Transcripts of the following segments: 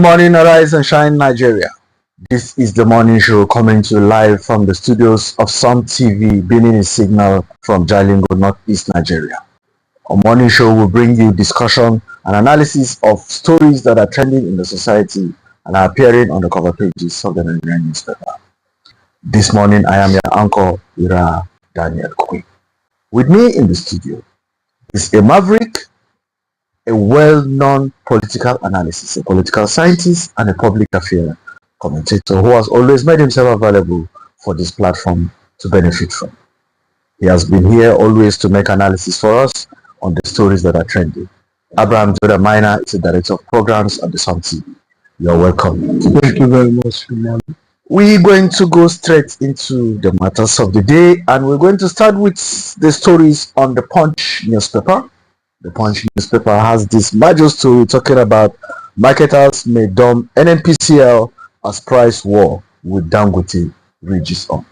Good morning, Arise and Shine Nigeria. This is the morning show coming to you live from the studios of Sumtv, beaming a signal from Jalingo, Northeast Nigeria. Our morning show will bring you discussion and analysis of stories that are trending in the society and are appearing on the cover pages of the Nigerian newspaper. This morning, I am your uncle, Ira Daniel Kwe. With me in the studio is a maverick, a well-known political analyst, a political scientist, and a public affairs commentator who has always made himself available for this platform to benefit from. He has been here always to make analysis for us on the stories that are trending. Abraham Jordan Minor is the director of programs at the Sumtv. You're welcome. Thank you very much, Imam. We're going to go straight into the matters of the day, and we're going to start with the stories on the Punch newspaper. The Punch newspaper has this major story talking about marketers may dump NNPCL as price war with Dangote rages on.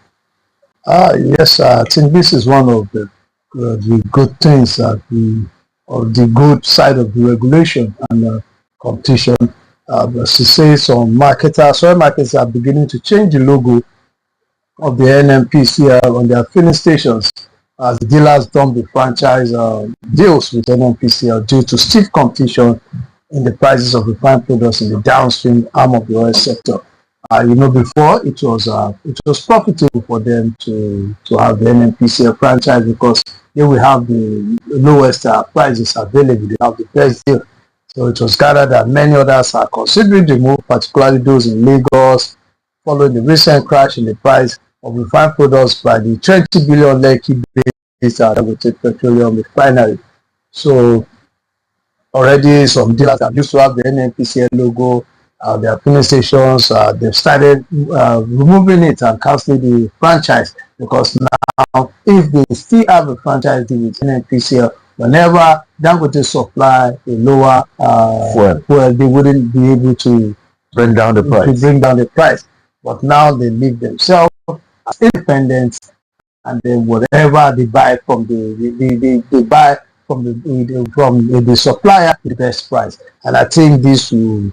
Yes, I think this is one of the good things that the good side of the regulation and competition. As to say, some marketers, oil markets are beginning to change the logo of the NNPCL on their filling stations as the dealers dump the franchise deals with NNPCL due to stiff competition in the prices of refined products in the downstream arm of the oil sector. Before it was profitable for them to have the NNPCL franchise because they will have the lowest prices available. They have the best deal. So it was gathered that many others are considering the move, particularly those in Lagos, following the recent crash in the price of refined products by the 20 billion Lekki-based Dangote Petroleum Refinery. So already some dealers that used to have the NNPCL logo, their filling stations, they've started removing it and cancelling the franchise, because now if they still have a franchise deal with NNPCL, whenever Dangote supply a lower fuel, they wouldn't be able to bring down the price. But now they leave themselves as independent, and then whatever they buy from they buy from the supplier the best price. And I think this will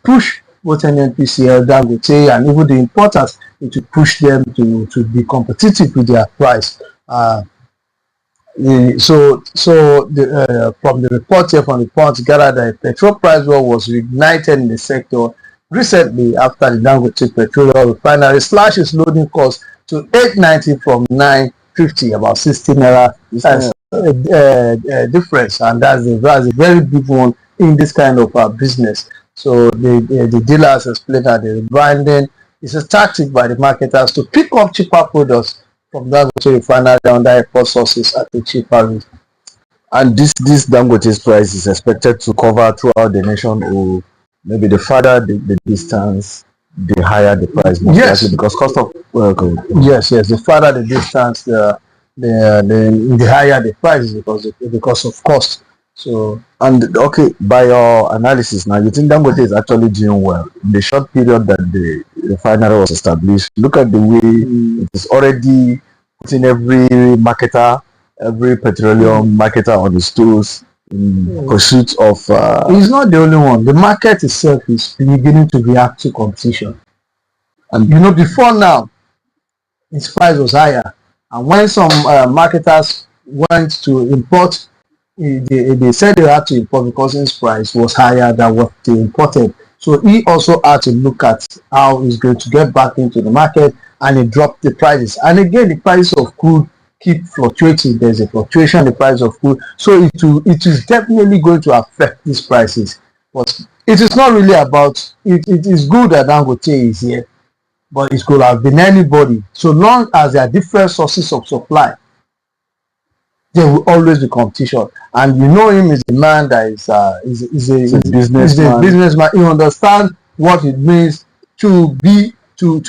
push both NNPCL, Dangote, and even the importers to push them to be competitive with their price. From the report here from the Punch, gathered that petrol price war was reignited in the sector recently after the Dangote Petroleum Refinery slashed its loading cost to 890 from 950, about 16 naira difference, and that's a very big one in this kind of business. So the dealers explain that the rebranding is a tactic by the marketers to pick up cheaper products from Dangote Refinery under import sources at a cheaper rate. And this Dangote's price is expected to cover throughout the nation, or maybe the farther the distance, the higher the price. Yes, because cost of yes, the farther the distance, the higher the price because of cost. So, and okay, by your analysis now, you think Dangote is actually doing well in the short period that the refinery was established? Look at the way it is already putting every marketer, every petroleum marketer on the stools in pursuit of. He's not the only one. The market itself is beginning to react to competition. And before now, its price was higher, and when some marketers went to import, they said they had to import because his price was higher than what they imported. So he also had to look at how he's going to get back into the market, and he dropped the prices. And again, the price of crude keep fluctuating. There's a fluctuation in the price of crude. So it is definitely going to affect these prices. But it is not really about, it is good that Dangote is here, but it could have been anybody. So long as there are different sources of supply, there will always be competition. And him is a man that is a businessman. He understands what it means to be in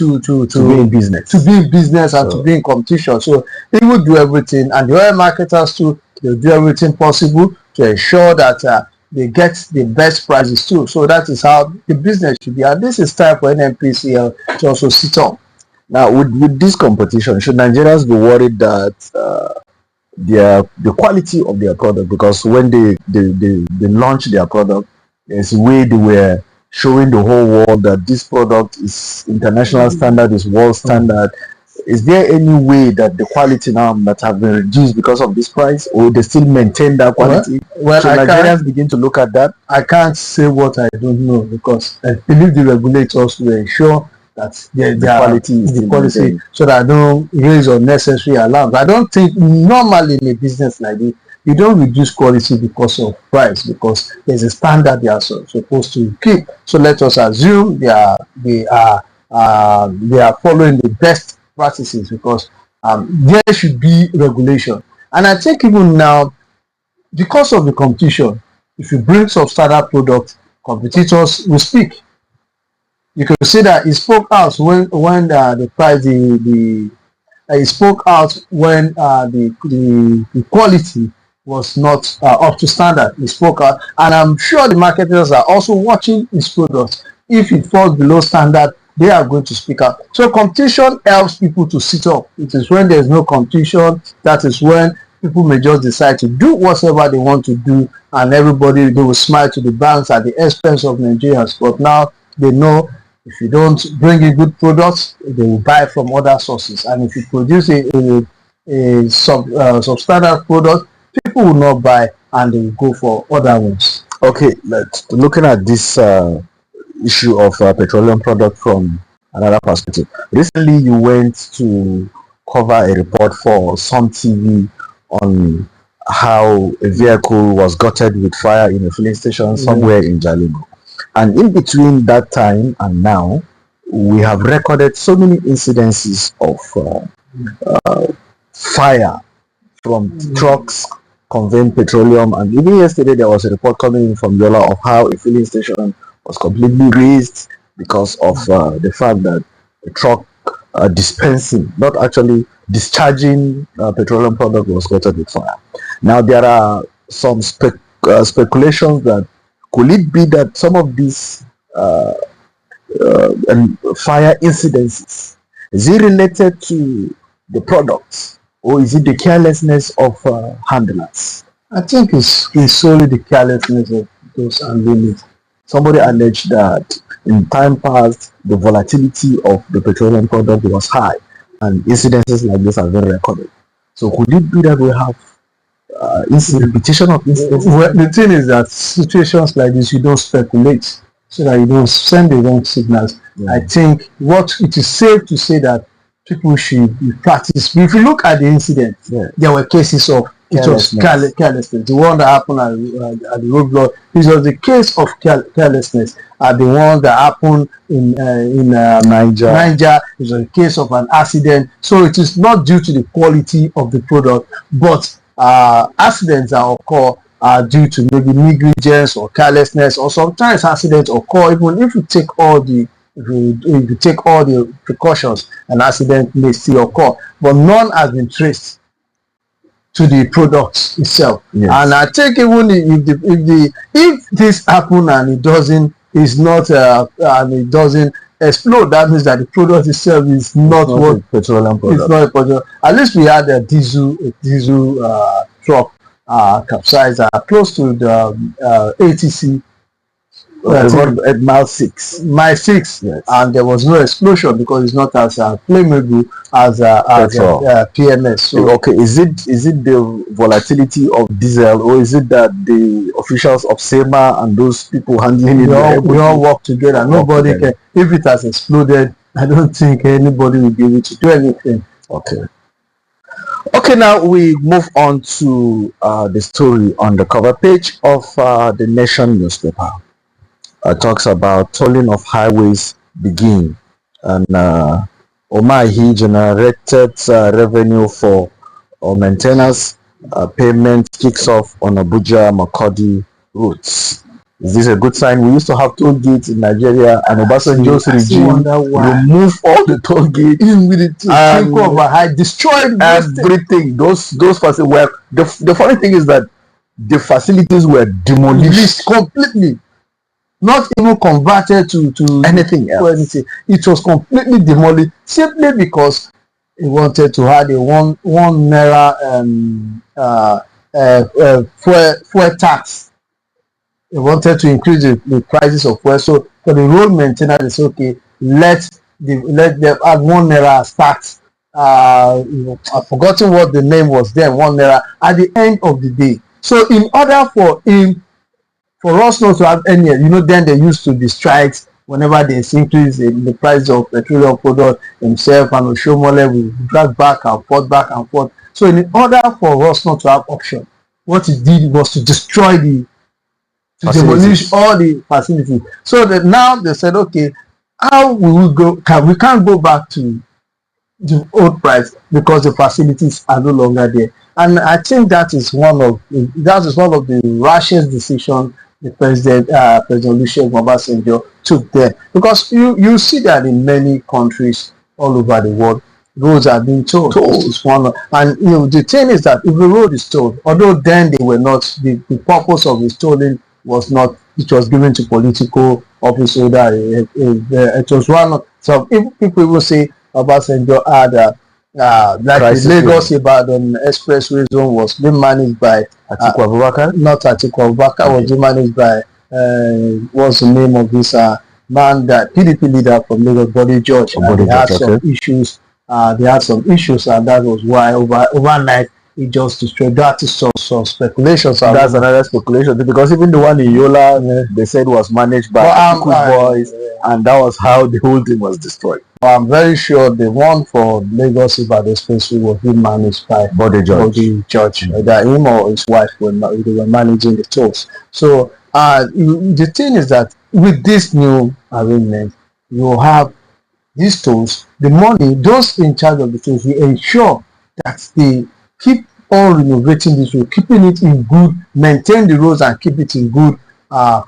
business and to be in competition. So he will do everything, and the oil marketers too, they'll do everything possible to ensure that they get the best prices too. So that is how the business should be. And this is time for NNPCL to also sit up. Now, with this competition, should Nigerians be worried that the quality of their product, because when they launched their product, there's a way they were showing the whole world that this product is international standard, is world standard. Is there any way that the quality now that have been reduced because of this price, or they still maintain that quality? So I Nigerians can't, begin to look at that. I can't say what I don't know, because I believe the regulators will ensure that The quality is the still policy, maintained. so that I don't raise unnecessary alarms. I don't think normally in a business like this, you don't reduce quality because of price, because there's a standard they are supposed to keep. So let us assume they are following the best practices, because there should be regulation. And I think even now, because of the competition, if you bring some standard product, competitors will speak. You can see that he spoke out when the price he spoke out when the quality was not up to standard. He spoke out, and I'm sure the marketers are also watching his product. If it falls below standard, they are going to speak out. So competition helps people to sit up. It is when there's no competition, that is when people may just decide to do whatever they want to do, and everybody, they will smile to the banks at the expense of Nigerians. But now they know, if you don't bring in good products, they will buy from other sources. And if you produce a substandard product, people will not buy, and they will go for other ones. Okay, looking at this issue of petroleum product from another perspective. Recently, you went to cover a report for Sumtv on how a vehicle was gutted with fire in a filling station somewhere in Jalingo. And in between that time and now, we have recorded so many incidences of fire from trucks conveying petroleum. And even yesterday, there was a report coming in from Yola of how a filling station was completely razed because of the fact that the truck dispensing, not actually discharging petroleum product, was coated with fire. Now, there are some speculations that could it be that some of these fire incidences, is it related to the products, or is it the carelessness of handlers? I think it's solely the carelessness of those handling it. Somebody alleged that in time past, the volatility of the petroleum product was high, and incidences like this have been recorded. So could it be that we have repetition of incidents? Well, the thing is that situations like this, you don't speculate, so that you don't send the wrong signals. I think what it is safe to say that people should practice. If you look at the incident, there were cases of carelessness. The one that happened at the roadblock, this was the case of carelessness. The one that happened in Niger, it was a case of an accident. So it is not due to the quality of the product, but accidents that occur are due to maybe negligence or carelessness, or sometimes accidents occur even if you take all the precautions. An accident may still occur, but none has been traced to the product itself. And I think even if this happen and it doesn't explode, that means that the product itself is not what petroleum product. It's not a petroleum. At least we had a diesel truck capsized close to the ATC. At mile 6. Yes. And there was no explosion because it's not as flammable as PMS. So, okay, is it the volatility of diesel, or is it that the officials of SEMA and those people handling it, we all work together? Nobody can. If it has exploded, I don't think anybody will be able to do anything. Okay, now we move on to the story on the cover page of the Nation newspaper. Talks about tolling of highways begin, and Omahi generated revenue for maintenance payment kicks off on Abuja Makurdi routes. Is this a good sign? We used to have toll gates in Nigeria, and Obasanjo's regime removed all the toll gates and destroyed everything. Those facilities were the funny thing is that the facilities were demolished completely. Not even converted to anything else. It was completely demolished simply because he wanted to have a one naira fuel tax They wanted to increase the prices of fuel. So for the road maintenance, they say, okay, let them add 1 naira tax. I've forgotten what the name was then, 1 naira at the end of the day. So in order for us not to have any, then they used to be strikes whenever there's increase in the price of petroleum product. Himself and Oshomole will drag back and forth. So in order for us not to have option, what he did was to destroy to demolish all the facilities. So that now they said, okay, how will we go? We can't go back to the old price because the facilities are no longer there. And I think that is one of the rashest decisions the President Olusegun Obasanjo took there, because you see that in many countries all over the world, roads are being tolled. And the thing is that if the road is tolled, although then they were not, the purpose of the tolling was not, it was given to political office holder. It was one of some people even say Obasanjo had like the Lagos Ibadan expressway zone was being managed by Atiku Abubakar. Not Atiku Abubakar, was being managed by what's the name of this man, that PDP leader from Lagos, Body George. They had some issues. And that was why overnight it just destroyed. That is some speculations. That's another speculation, because even the one in Yola, they said was managed by Atiku's boys, and that was how the whole thing was destroyed. I'm very sure the one for Lagos Ibadan Expressway was being managed by Body George. Either him or his wife they were managing the tolls. So the thing is that with this new arrangement, you have these tolls, the money, those in charge of the tolls will ensure that they keep on renovating this road, keeping it in good, maintain the roads and keep it in good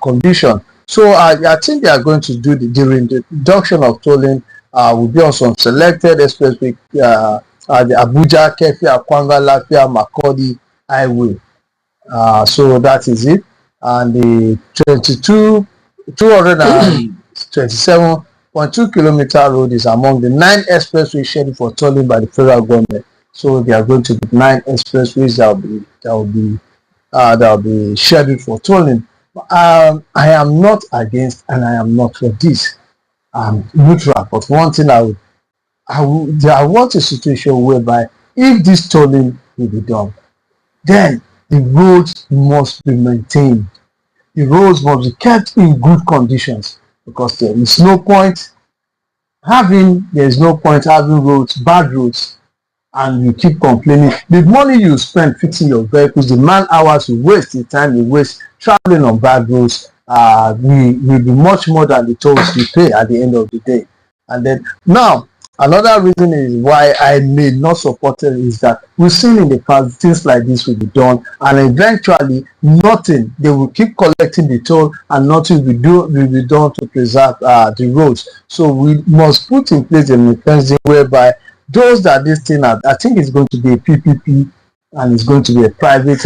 condition. So I think they are going to do during the reduction of tolling will be on some selected expressway, the Abuja, Kefi, Akwanga, Lafia, Makurdi highway. So that is it. And the 227.2 kilometer road is among the 9 expressways scheduled for tolling by the federal government. So they are going to be 9 expressways that will be scheduled for tolling. I am not against and I am not for this. I'm neutral, but one thing I want a situation whereby if this tolling will be done, then the roads must be maintained. The roads must be kept in good conditions, because there is no point having roads, bad roads, and you keep complaining. The money you spend fixing your vehicles, the man hours you waste, the time you waste traveling on bad roads, will be much more than the tolls you pay at the end of the day. And then now another reason is why I may not support it is that we've seen in the past things like this will be done, and eventually nothing. They will keep collecting the toll and nothing will be done to preserve the roads. So we must put in place a mechanism whereby those that this thing, I think it's going to be a PPP, and it's going to be a private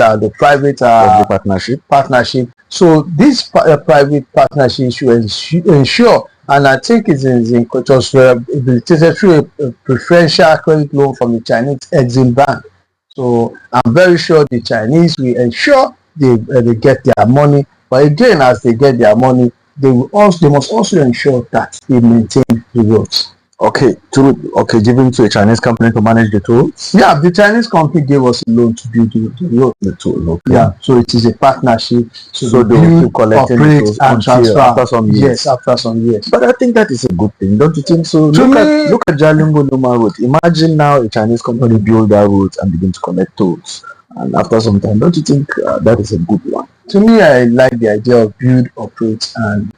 partnership. So this private partnership should ensure, and I think it was rehabilitated through a preferential credit loan from the Chinese Exim Bank. So I'm very sure the Chinese will ensure they get their money. But again, as they get their money, they must also ensure that they maintain the roads. Okay, giving to a Chinese company to manage the tolls? Yeah, the Chinese company gave us a loan to build the toll. Okay. Yeah, so it is a partnership. So they will keep collecting the tolls and transfer after some years. Yes, after some years. But I think that is a good thing, don't you think so? Look at Jalingo Noma Road. Imagine now a Chinese company build that road and begin to collect tolls. And after some time, don't you think that is a good one? To me, I like the idea of build, operate, and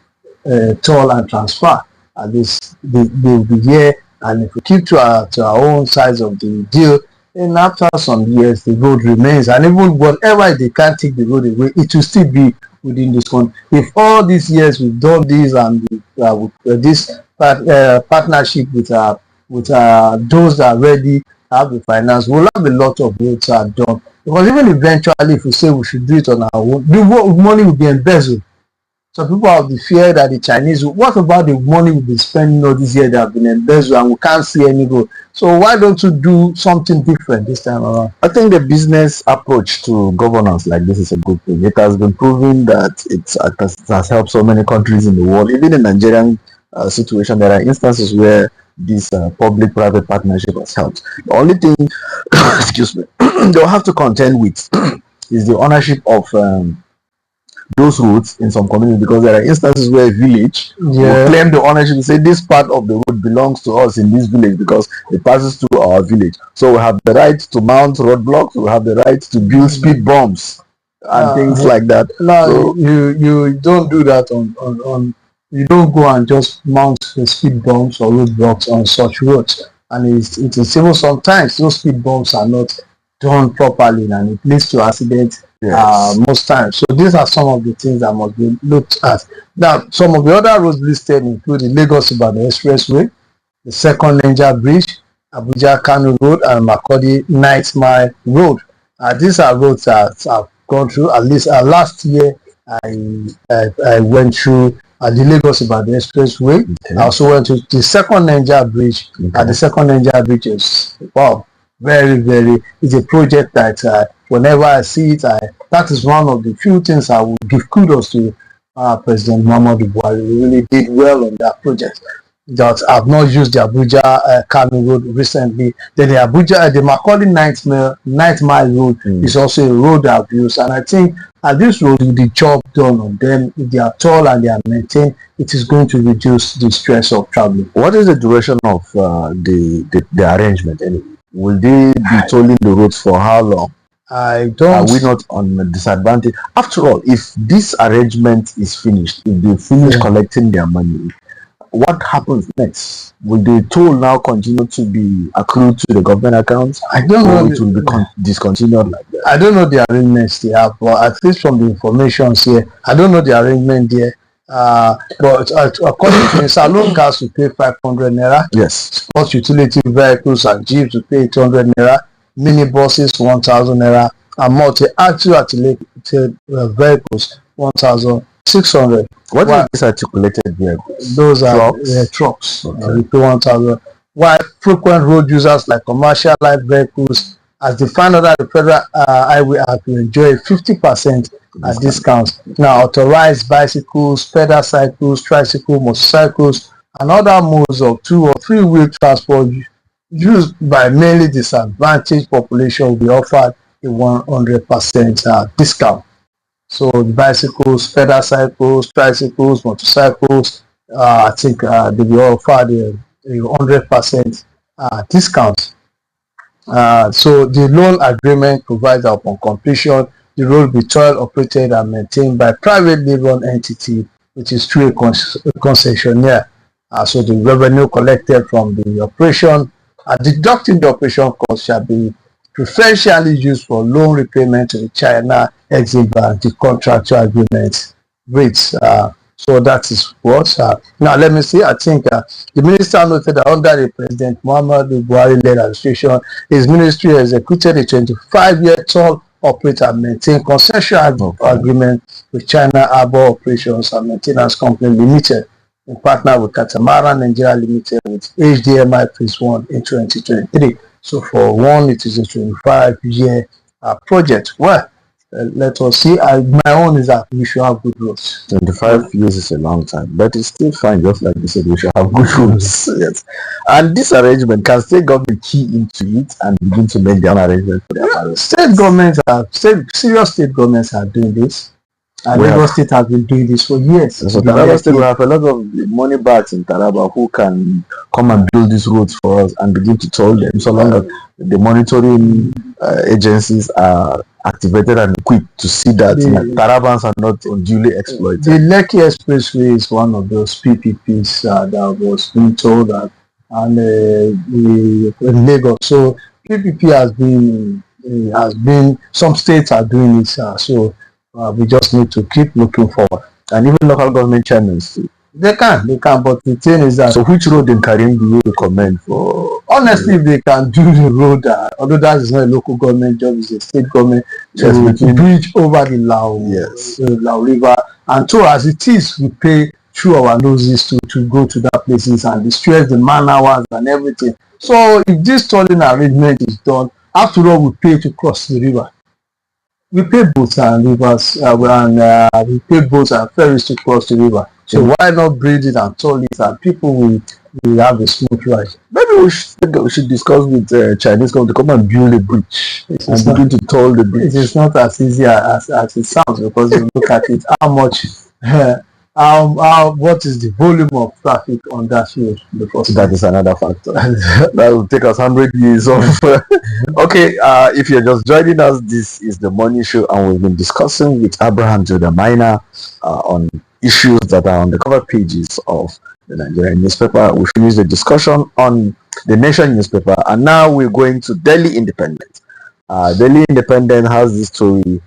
toll and transfer. At least they will be here, and if we keep to our own size of the deal, then after some years the road remains, and even whatever they can't take the road away, it will still be within this one. If all these years we've done this and with this partnership with those that are ready to have the finance, we'll have a lot of roads are done. Because even eventually, if we say we should do it on our own, the money will be embezzled. Some people have the fear that the Chinese, what about the money we've been spending all these years that have been embezzled and we can't see any growth? So why don't you do something different this time around? I think the business approach to governance like this is a good thing. It has been proven that it has helped so many countries in the world. Even in Nigerian situation, there are instances where this public-private partnership has helped. The only thing, excuse me, they'll have to contend with is the ownership of those roads in some communities, because there are instances where a village will claim the ownership and say this part of the road belongs to us in this village because it passes through our village. So we have the right to mount roadblocks, we have the right to build speed bumps and things like that. No, so, you don't do that on you don't go and just mount the speed bumps or roadblocks on such roads. And it's even sometimes those speed bumps are not done properly and it leads to accidents. Yes. Most times. So these are some of the things that must be looked at. Now, some of the other roads listed include the Lagos-Ibadan Expressway, the Second Niger Bridge, Abuja-Kano Road, and Makurdi 9th Mile Road. These are roads that I've gone through. At least last year, I went through the Lagos-Ibadan Expressway. Okay. I also went to the Second Niger Bridge. Okay. The Second Niger Bridge is, wow, very, very, it's a project that whenever I see it, that is one of the few things I will give kudos to President Muhammadu Buhari. He really did well on that project. That I've not used the Abuja Kano Road recently. Then the Makurdi 9th Mile Road is also a road I've used. And I think at this road, with the job done on them, if they are tall and they are maintained, it is going to reduce the stress of traveling. What is the duration of the arrangement anyway? Will they be tolling the roads for how long? I don't. Are we not on a disadvantage? After all, if this arrangement is finished, if they finish collecting their money, what happens next? Will the toll now continue to be accrued to the government accounts? I don't know. It will be discontinued like that. I don't know the arrangements they have, but at least from the information here, I don't know the arrangement there. But according to saloon cars, we pay 500 naira. Yes. Sports utility vehicles and jeeps, we pay 800 naira. Mini buses 1,000 naira, and multi-axle articulated vehicles 1,600. What are these articulated vehicles? Those are trucks. Okay. We pay 1,000. While frequent road users like commercial light vehicles, as defined under the Federal Highway Act, will enjoy a 50% discount. Now, authorized bicycles, pedal cycles, tricycles, motorcycles, and other modes of 2 or 3 wheel transport used by mainly disadvantaged population will be offered a 100% discount. So the bicycles, pedal cycles, tricycles, motorcycles, I think they will offer a 100% discount. So the loan agreement provides that upon completion, the road will be toll operated and maintained by privately run entity, which is through a concessionaire. So the revenue collected from the operation, deducting the operation cost, shall be preferentially used for loan repayment to the China Exim Bank, the contractual agreement rates. So that is what. Now let me see. I think the minister noted that under the President Muhammadu Buhari-led administration, his ministry executed a 25-year toll operator and maintain concession agreement with China Harbour Operations and Maintenance Company Limited, in partner with Catamaran Nigeria Limited with HDMI Phase 1 in 2023. So for one, it is a 25-year project. Well, let us see. My own is that we should have good roads. 25 years is a long time, but it's still fine. Just like you said, we should have good roads. Yes. And this arrangement, can state government key into it and begin to make their own arrangement for their state governments serious state governments are doing this. And Lagos State has been doing this for years. So Taraba State will have a lot of money bags in Taraba who can come and build these roads for us and begin to toll them, so long as the monitoring agencies are activated and equipped to see that Tarabans are not unduly exploited. The Lekki Expressway is one of those PPPs that was being told that, and in Lagos. So PPP has been some states are doing it. So we just need to keep looking forward. And even local government channels too. They can, but the thing is that... So which road in Karim do you recommend for... Honestly, if they can do the road, although that is not a local government job, it's a state government, to bridge over the Lao River And so as it is, we pay through our noses to go to that places and distress the man hours and everything. So if this tolling arrangement is done, after all, we pay to cross the river. We pay boats and rivers, we pay boats and ferries to cross the river. So why not build it and toll it, and people will have a smooth ride? Maybe we should discuss with Chinese company to come and build a bridge and begin to toll the bridge. It is not as easy as it sounds, because you look at it, how much, what is the volume of traffic on that road? That is another factor. That will take us 100 years of. Okay, if you're just joining us, this is the Morning Show, and we've been discussing with Abraham Jordan Minor on issues that are on the cover pages of the Nigerian newspaper. We finished the discussion on the Nation newspaper, and now we're going to Delhi Independent. Delhi Independent has this story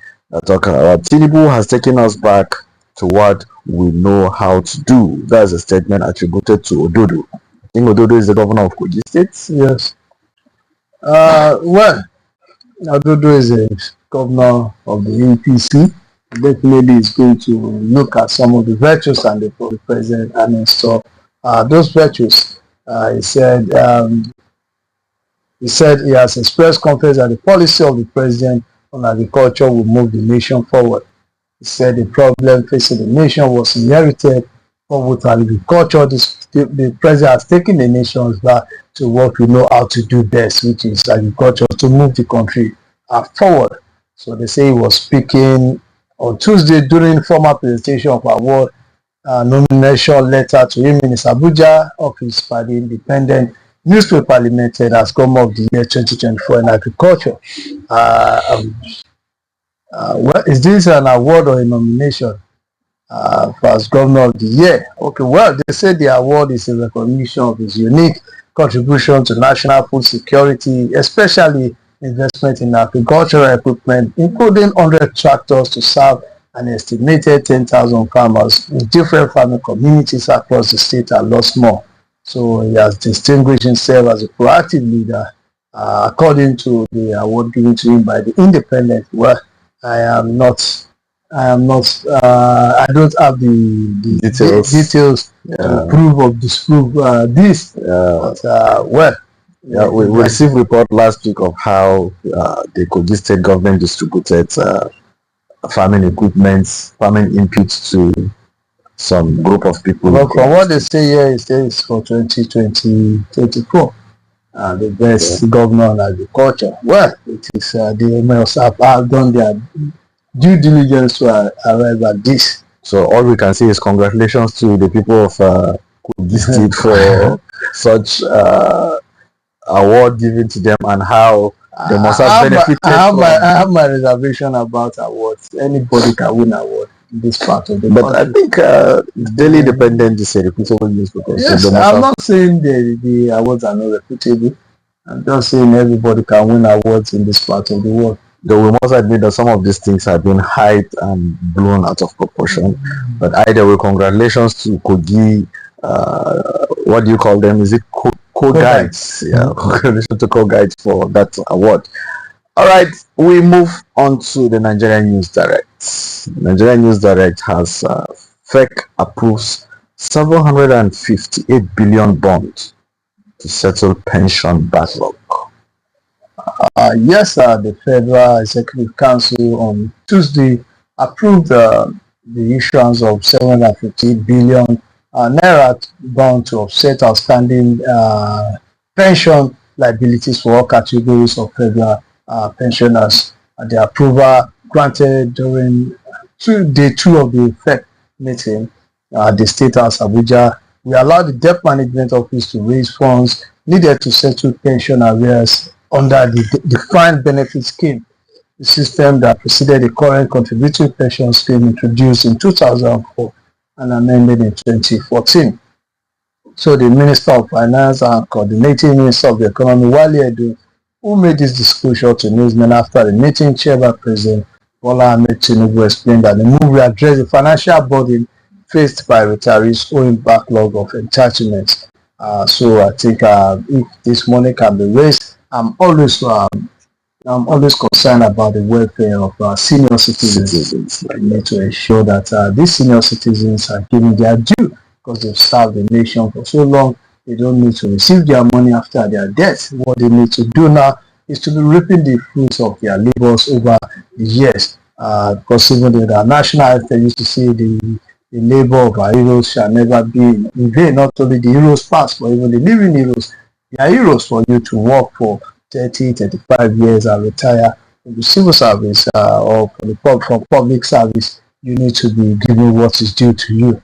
talking about Tinubu has taken us back to what we know how to do. That's a statement attributed to Ododo. I think Ododo is the governor of Kogi State. Yes. Well, Ododo is a governor of the APC. Definitely is going to look at some of the virtues and the president and install those virtues. He said he has expressed confidence that the policy of the president on agriculture will move the nation forward. He said the problem facing the nation was inherited, but with agriculture, the president has taken the nation back to what we know how to do best, which is agriculture, to move the country forward. So they say he was speaking on Tuesday during formal presentation of award nomination letter to him in his Abuja office by the Independent Newspaper Limited as Governor of the Year 2024 in agriculture. Is this an award or a nomination for as Governor of the Year? Okay, well, they say the award is a recognition of his unique contribution to national food security, especially investment in agricultural equipment, including 100 tractors to serve an estimated 10,000 farmers in different farming communities across the state and lots more. So he has distinguished himself as a proactive leader, according to the award given to him by the Independent. Well, I don't have the details to prove or disprove this. But, we received report last week of how the Kogi State government distributed farming equipment, farming inputs to some group of people. Well, from what they say here, it says for 2024, the best governor on agriculture. Well, it is they must have done their due diligence to arrive at this. So all we can say is congratulations to the people of Kogi State for such award given to them, and how they must have benefited. I have my reservation about awards. Anybody can win award in this part of the country. But I think Daily Independent is a reputable newspaper. Yes, so I'm not saying the awards are not reputable. I'm just saying everybody can win awards in this part of the world. Though we must admit that some of these things have been hyped and blown out of proportion. But either way, congratulations to Kogi. What do you call them? Is it Co-Guides? Yeah, congratulations to Co-Guides for that award. All right, we move on to the Nigerian News Direct. Nigerian News Direct has FEC approves 758 billion bond to settle pension backlog. Yes, the Federal Executive Council on Tuesday approved the issuance of 758 billion naira bond to offset outstanding pension liabilities for all categories of federal pensioners. The approval granted during day two of the FEC meeting at the State House Abuja will allow the Debt Management Office to raise funds needed to settle pension arrears under the Defined Benefit Scheme, the system that preceded the current contributory pension scheme introduced in 2004 and amended in 2014. So the Minister of Finance and Coordinating Minister of the Economy, Wale Edo, who made this disclosure to newsmen after the meeting, chaired by President Bola Ahmed Tinubu, explained that the move will address the financial burden faced by retirees owing backlog of entitlements. So I think if this money can be raised, I'm always I'm always concerned about the welfare of senior citizens. Citizens. We need to ensure that these senior citizens are given their due because they've served the nation for so long. They don't need to receive their money after their death. What they need to do now is to be reaping the fruits of their labors over the years. Because even the national anthem used to say the labor of our heroes shall never be in vain. Not only the heroes past, but even the living heroes. They are heroes for you to work for 30, 35 years and retire from the civil service or from public service. You need to be given what is due to you.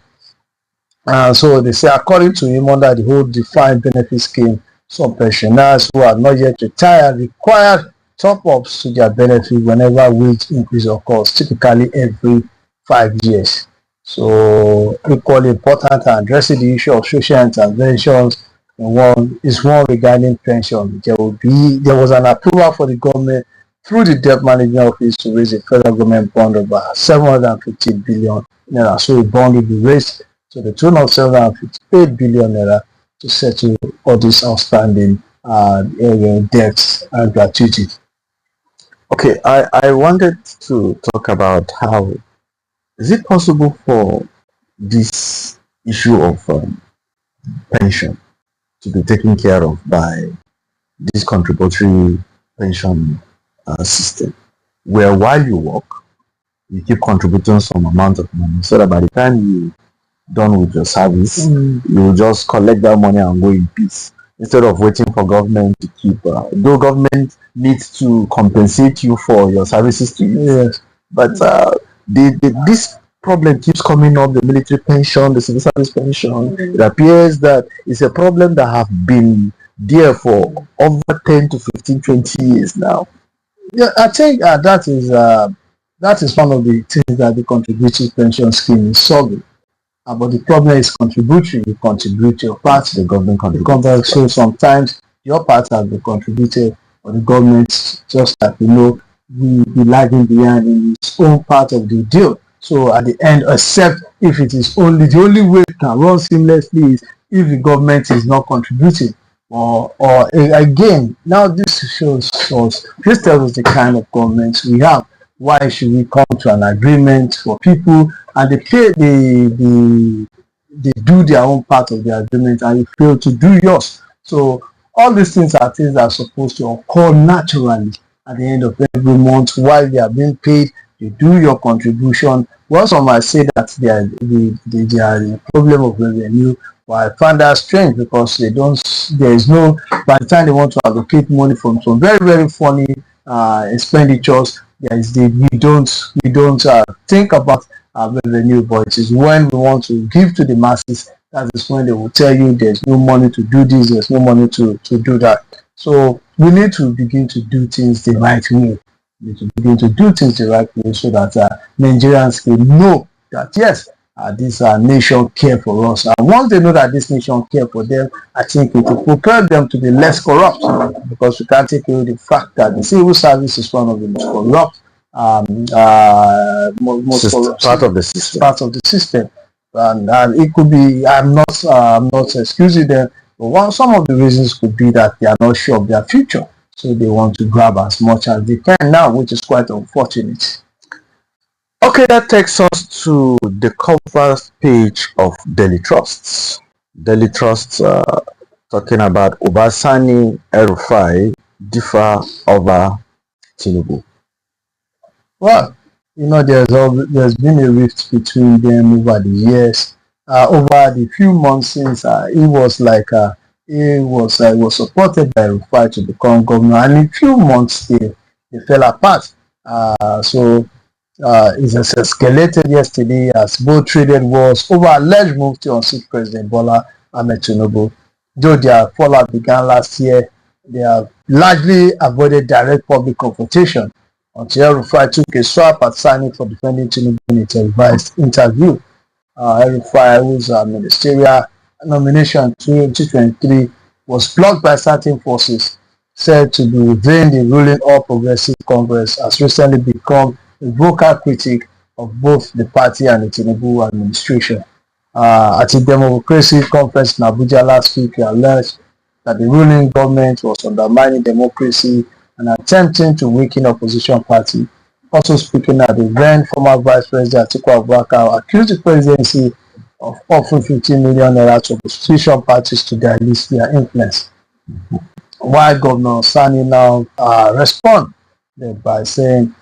So they say, according to him, under the whole defined benefit scheme, some pensioners who are not yet retired require top-ups to their benefit whenever wage increase occurs, typically every 5 years. So equally important, addressing the issue of social interventions is one regarding pension. There was an approval for the government through the debt management office to raise a federal government bond of 750 billion naira. So a bond will be raised to the tune of 758 billion naira to settle all these outstanding debts and gratuity. Okay, I wanted to talk about how is it possible for this issue of pension to be taken care of by this contributory pension system, where while you work, you keep contributing some amount of money so that by the time you done with your service, you will just collect that money and go in peace instead of waiting for government to keep. Though government needs to compensate you for your services to you, Yes. but this problem keeps coming up: the military pension, the civil service pension. It appears that it's a problem that have been there for over 10 to 15, 20 years now. Yeah, I think that is one of the things that the contributory pension scheme is solving. But the problem is contributory. You contribute your part, The government the contributes. government. So sometimes your part has been contributed, but the government, just like we lagging behind in its own part of the deal. So at the end, except if it is only the only way it can run seamlessly is if the government is not contributing. Again, now this shows us, this tells us the kind of government we have. Why should we come to an agreement for people and they do their own part of the agreement and you fail to do yours? So all these things are things that are supposed to occur naturally at the end of every month while they are being paid. You do your contribution. Well, some might say that they are a problem of revenue. But I find that strange because there is no, by the time they want to allocate money from some very, very funny expenditures, we don't think about revenue, but it is when we want to give to the masses, that is when they will tell you there's no money to do this, there's no money to do that. So we need to begin to do things the right way. We need to begin to do things the right way so that Nigerians can know that yes, this nation care for us. And once they know that this nation care for them, I think it will propel them to be less corrupt, because we can't take away the fact that the civil service is one of the most corrupt, Part of the system. Part of the system. And it could be, I'm not excusing them, but some of the reasons could be that they are not sure of their future, so they want to grab as much as they can now, which is quite unfortunate. Okay, that takes us to the cover page of Daily Trusts. Daily Trusts talking about Obasani El-Rufai differ over Tinubu. Well, there's been a rift between them over the years. Over the few months since it was supported by Rufai to become governor, and in a few months they fell apart. It has escalated yesterday as both traded wars over alleged move to unseat President Bola Ahmed Tinubu. Though their fallout began last year, they have largely avoided direct public confrontation until El-Rufai took a swap at Sani for defending Tinubu in a televised interview. El-Rufai, whose ministerial nomination in 2023 was blocked by certain forces, said to be within the ruling All Progressive Congress, has recently become a vocal critic of both the party and the Tinubu administration. At a democracy conference in Abuja last week, he alleged that the ruling government was undermining democracy and attempting to weaken opposition party. Also speaking at the event, former Vice President Atiku Abubakar accused the presidency of offering 15 million naira to opposition parties to dilute their influence. While Governor Sani now responded by saying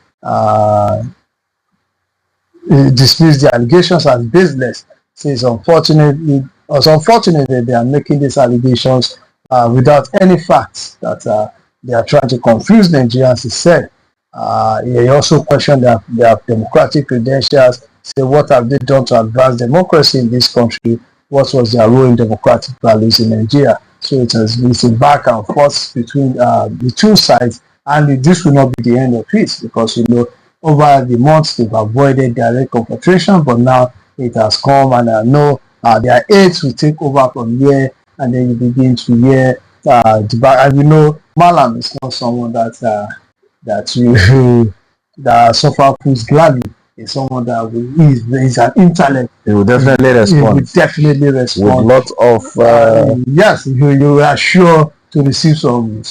he dismissed the allegations as baseless. Says unfortunately they are making these allegations without any facts, that they are trying to confuse Nigerians, he said. He also questioned their democratic credentials, say what have they done to advance democracy in this country, what was their role in democratic values in Nigeria. So it's a back and forth between the two sides, and this will not be the end of it, because over the months they've avoided direct confrontation, but now it has come, and I know their aides will take over from here, and then you begin to hear the back. And Malam is not someone that suffer fools gladly. Is someone that is an intellect. He will definitely respond. He will definitely respond with lot of yes. You are sure to receive some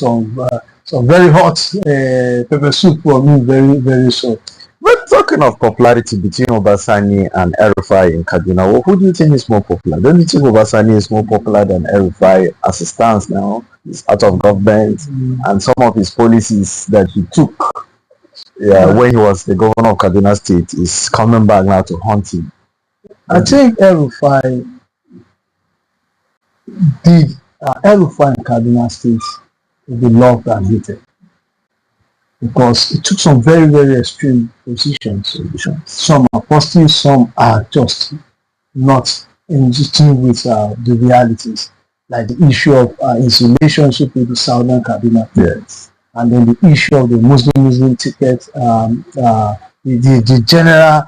very hot pepper soup from me very, very soon. But talking of popularity between Obasani and El-Rufai in Kaduna, well, who do you think is more popular? Don't you think Obasani is more popular than El-Rufai as it stands now? He's out of government, and some of his policies that he took when he was the governor of Kaduna State is coming back now to haunt him. I think El-Rufai in Kaduna State will be loved and hated, because it took some very, very extreme positions. Some are positive, some are just not in tune with the realities, like the issue of his relationship with the Southern Kaduna. Yes. And then the issue of the Muslim ticket, the general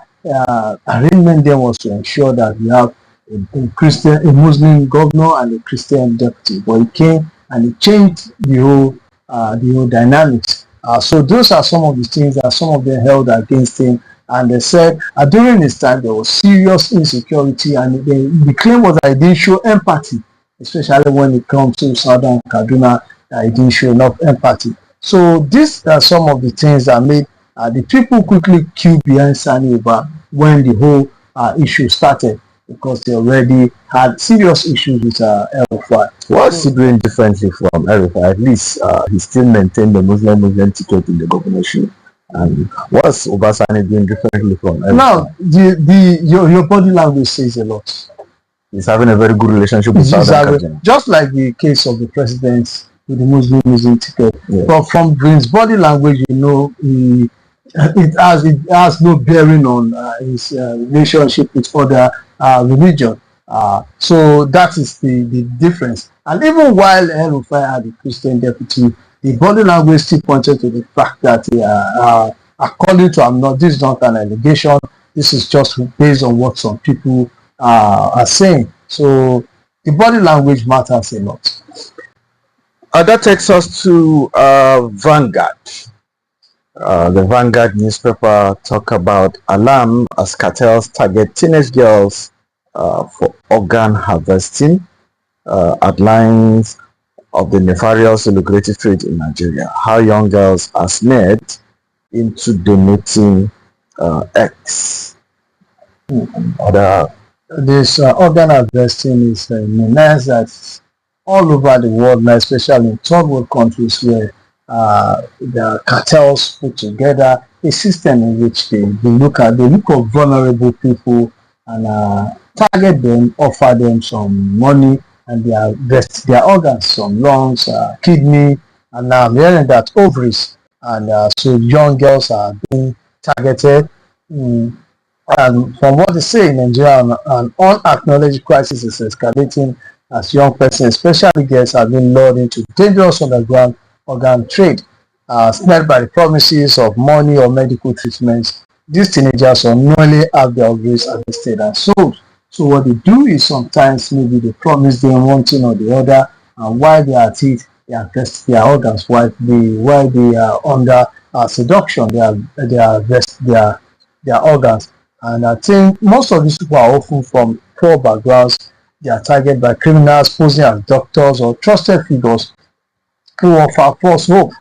arrangement there was to ensure that we have a Muslim governor and a Christian deputy. But he came and he changed the whole dynamics. So those are some of the things that some of them held against him, and they said during his time there was serious insecurity, and the claim was that he didn't show empathy, especially when it comes to Southern Kaduna. He didn't show enough empathy. So these are some of the things that made the people quickly queue behind Sani Uba when the whole issue started, because they already had serious issues with El-Rufai. What's he doing differently from El-Rufai? At least he still maintained the Muslim ticket in the governorship. And what's Obasani doing differently from El-Rufai? Now, your body language says a lot. He's having a very good relationship with Southern Kaduna. Just like the case of the president with the Muslim ticket. Yeah. But from his body language, it has no bearing on his relationship with other religion. So that is the difference. And even while El-Rufai had the Christian deputy, the body language still pointed to the fact that according to this is not an allegation, this is just based on what some people are saying. So the body language matters a lot. That takes us to Vanguard. The Vanguard newspaper talk about alarm as cartels target teenage girls for organ harvesting, outlines of the nefarious lucrative trade in Nigeria, how young girls are snared into donating eggs. This organ harvesting is a menace that's all over the world, especially in third world countries where the cartels put together a system in which they look at vulnerable people and target them, offer them some money, and they harvest their organs, some lungs, kidney, and now I'm hearing that ovaries, and so young girls are being targeted. And from what they say in Nigeria, an unacknowledged crisis is escalating as young persons, especially girls, have been lured into dangerous underground organ trade, snared by the promises of money or medical treatments. These teenagers unknowingly have their ovaries harvested and sold. So what they do is sometimes maybe they promise them one thing or the other, and while they are at it, they harvest their organs. While they are under seduction, they harvest their organs. And I think most of these people are often from poor backgrounds. They are targeted by criminals posing as doctors or trusted figures who offer false hope.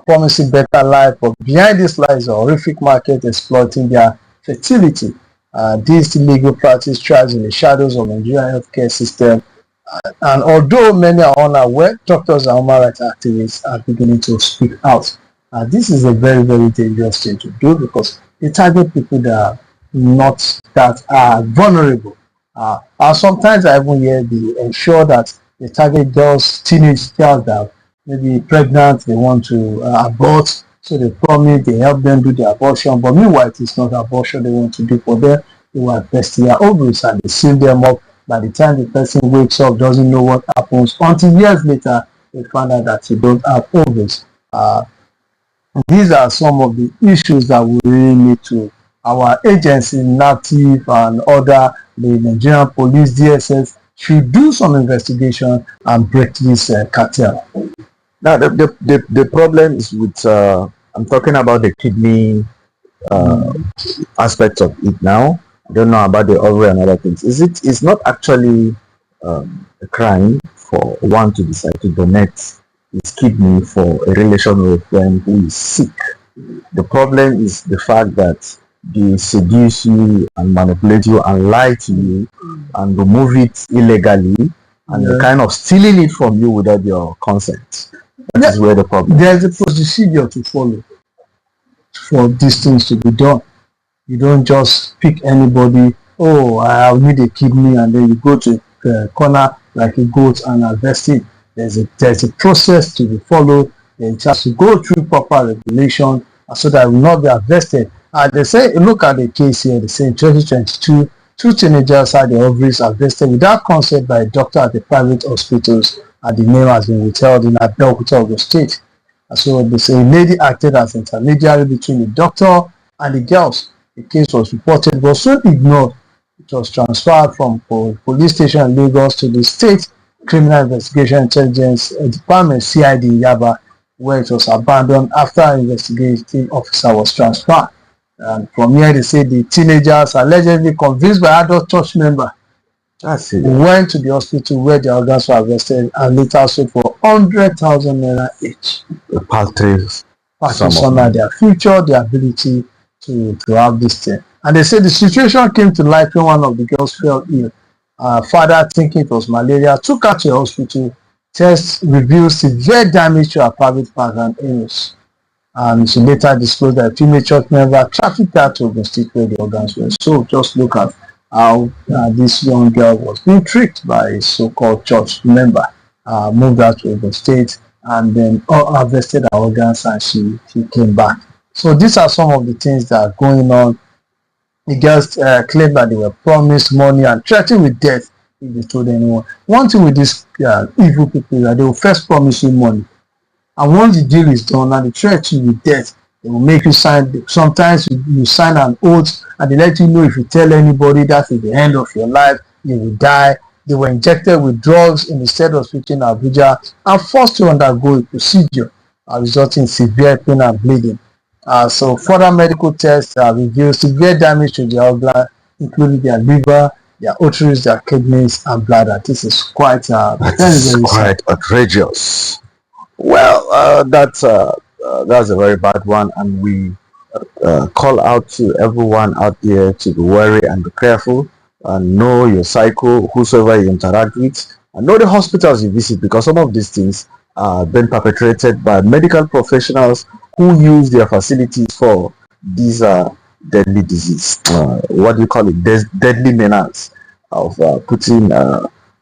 promising better life, but behind this lies a horrific market exploiting their fertility. This illegal practice thrives in the shadows of Nigerian healthcare system, and although many are unaware, doctors and human rights activists are beginning to speak out. This is a very, very dangerous thing to do because they target people that are not that are vulnerable. And sometimes I even hear they ensure that they target girls, teenage girls that maybe pregnant, they want to abort, so they promise they help them do the abortion. But meanwhile, it is not abortion they want to do for them. They were testing their ovaries and they seal them up. By the time the person wakes up, doesn't know what happens, until years later, they find out that you don't have ovaries. These are some of the issues that we really need to, our agency, NATIF and other, the Nigerian police, DSS, should do some investigation and break this cartel. Now, the problem is with, I'm talking about the kidney aspect of it now. I don't know about the ovary and other things. It's not actually a crime for one to decide to donate his kidney for a relation or a friend who is sick. The problem is the fact that they seduce you and manipulate you and lie to you and remove it illegally and they're kind of stealing it from you without your consent. That is where the problem is. There's a procedure to follow for these things to be done. You don't just pick anybody, oh, I need a kidney, and then you go to the corner like a goat and harvest it. There's a process to be followed. It has to go through proper regulation so that it will not be harvested. And they say, look at the case here, they say in 2022, 2 teenagers had their ovaries harvested without consent by a doctor at the private hospitals, and the name has been withheld in Abeokuta of the state. And so they say a lady acted as intermediary between the doctor and the girls. The case was reported but soon ignored. It was transferred from police station in Lagos to the State Criminal Investigation Intelligence Department, CID Yaba, where it was abandoned after an investigating officer was transferred. And from here they say the teenagers allegedly convinced by adult church member went to the hospital where the organs were harvested and later sold for 100,000 naira each. The paltries. Some of their future, their ability to have this thing. And they say the situation came to light when one of the girls fell ill. Father, thinking it was malaria, took her to the hospital. Tests revealed severe damage to her private part and anus. And she later disclosed that a female church member trafficked her to the state where the organs were. So just look at how this young girl was being tricked by a so-called church member. Moved her to the state and then harvested her organs and she came back. So these are some of the things that are going on. The girls claimed that they were promised money and threatened with death if they told anyone. One thing with these evil people is that they will first promise you money. And once the deal is done and they threaten you with death, they will make you sign. Sometimes you sign an oath and they let you know if you tell anybody that is the end of your life, you will die. They were injected with drugs in the state hospital in Abuja and forced to undergo a procedure resulting in severe pain and bleeding. So further medical tests revealed severe damage to their organs, including their liver, their arteries, their kidneys, and bladder. This is quite quite outrageous. Well, that's a very bad one, and we call out to everyone out there to be wary and be careful, and know your cycle, whosoever you interact with, and know the hospitals you visit, because some of these things are being perpetrated by medical professionals who use their facilities for these deadly disease. What do you call it? Deadly menace of putting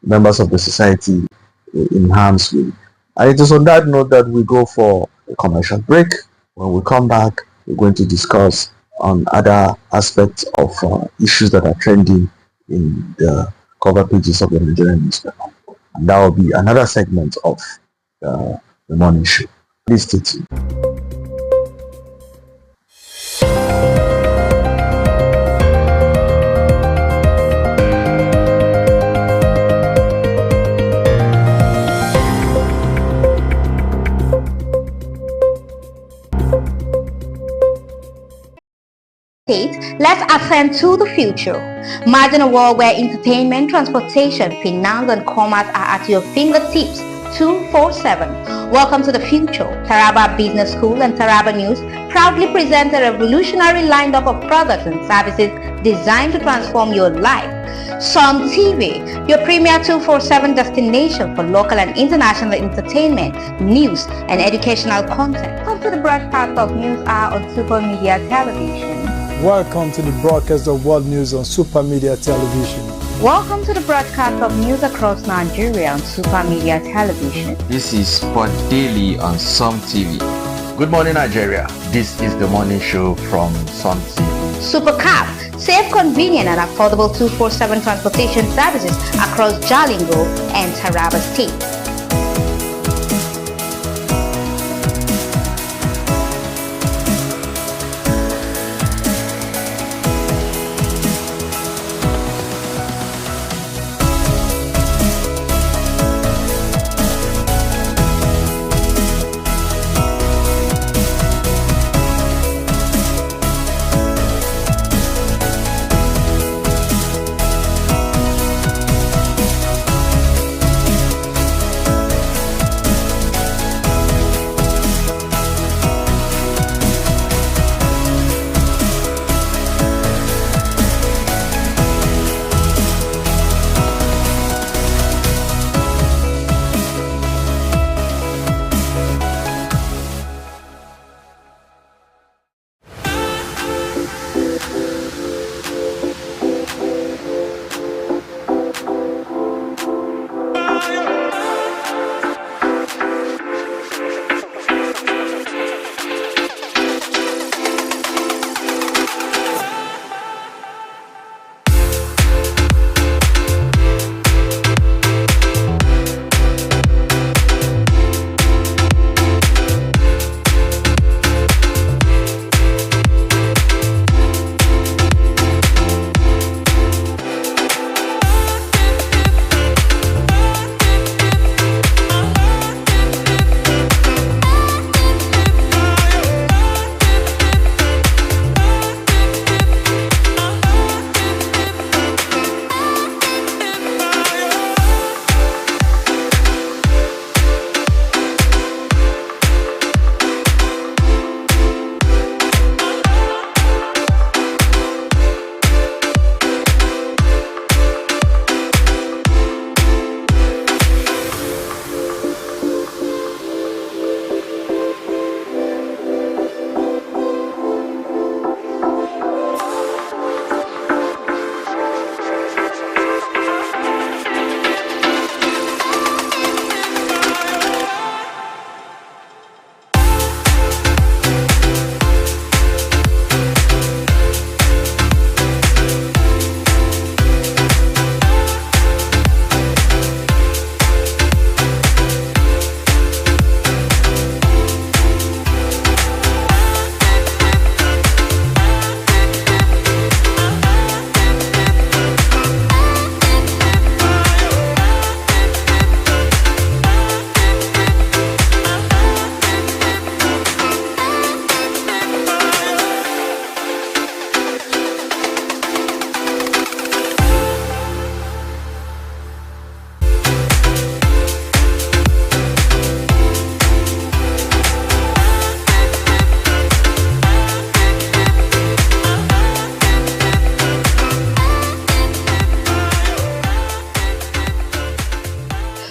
members of the society in harm's way. And it is on that note that we go for a commercial break. When we come back, we're going to discuss on other aspects of issues that are trending in the cover pages of the Nigerian newspaper. And that will be another segment of the morning show. Please stay tuned. Let's ascend to the future. Imagine a world where entertainment, transportation, finance, and commerce are at your fingertips 247. Welcome to the future. Taraba Business School and Taraba News proudly present a revolutionary lineup of products and services designed to transform your life. Sumtv, your premier 247 destination for local and international entertainment, news, and educational content. Come to the broadcast of News Hour on Super Media Television. Welcome to the broadcast of World News on Super Media Television. Welcome to the broadcast of news across Nigeria on Super Media Television. This is Sport Daily on Sumtv. Good morning, Nigeria. This is the morning show from Sumtv. Super Cap, safe, convenient, and affordable 247 transportation services across Jalingo and Taraba State.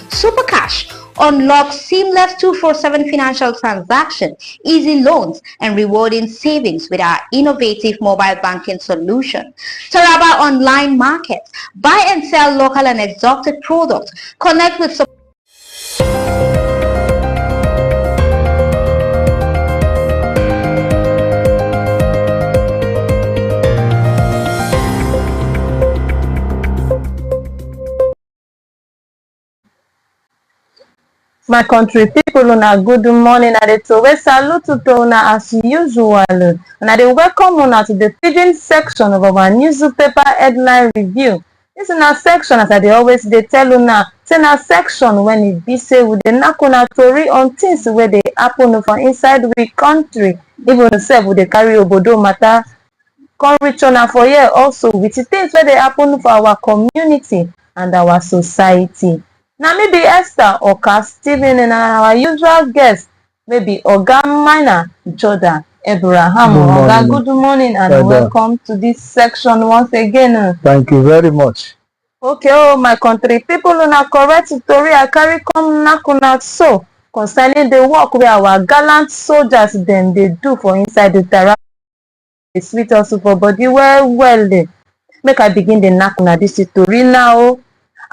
Super Cash unlocks seamless 247 financial transactions, easy loans, and rewarding savings with our innovative mobile banking solution. Taraba Online Markets. Buy and sell local and exotic products. Connect with my country people, una good morning. I dey salute to una as usual, and I dey welcome una to the pidgin section of our newspaper headline review. This is a section, as I dey always dey tell una, say na section when e be say we dey knack una tori on things wey dey happen for inside we country. Even sef we dey carry obodo matter come reach una for here also with the things wey dey happen for our community and our society. Now maybe Esther Oka Stephen and our usual guest, maybe Oga Minor Jordan Abraham. Oga, good morning and welcome to this section once again. Thank you very much. Okay, oh my country people, una correct story I carry come nakuna so concerning the work where our gallant soldiers then they do for inside the Taraba. It's sweet also for body well. Make I begin the nakuna this story now.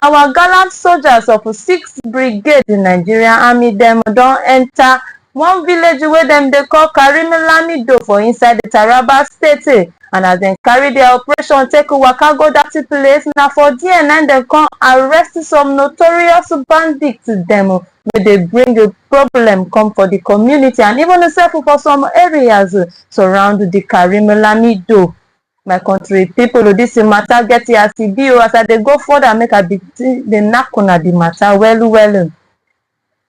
Our gallant soldiers of 6th Brigade in Nigerian Army them don enter one village where them they call Lamido for inside the Taraba State. And as they carry their operation take waka go that place, now for DNA they come arrest some notorious bandits them where they bring a problem come for the community and even itself for some areas surround the Lamido. My country people, this matter get as e be as I dey go further make I be the knack on the matter well.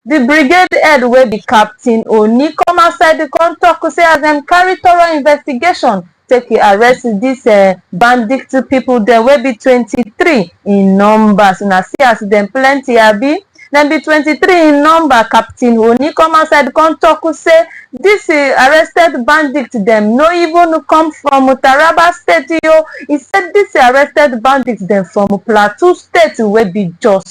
The brigade head wey be Captain Oni come outside the come talk say as dem carry thorough investigation take arrest dis bandit people dem wey be 23 in numbers. Una see as dem plenty abi. Dem be 23 in number. Captain Oni come outside come talk say dis arrested bandits dem no even come from Taraba State yo. He said dis arrested bandits dem from Plateau State wey be Jos.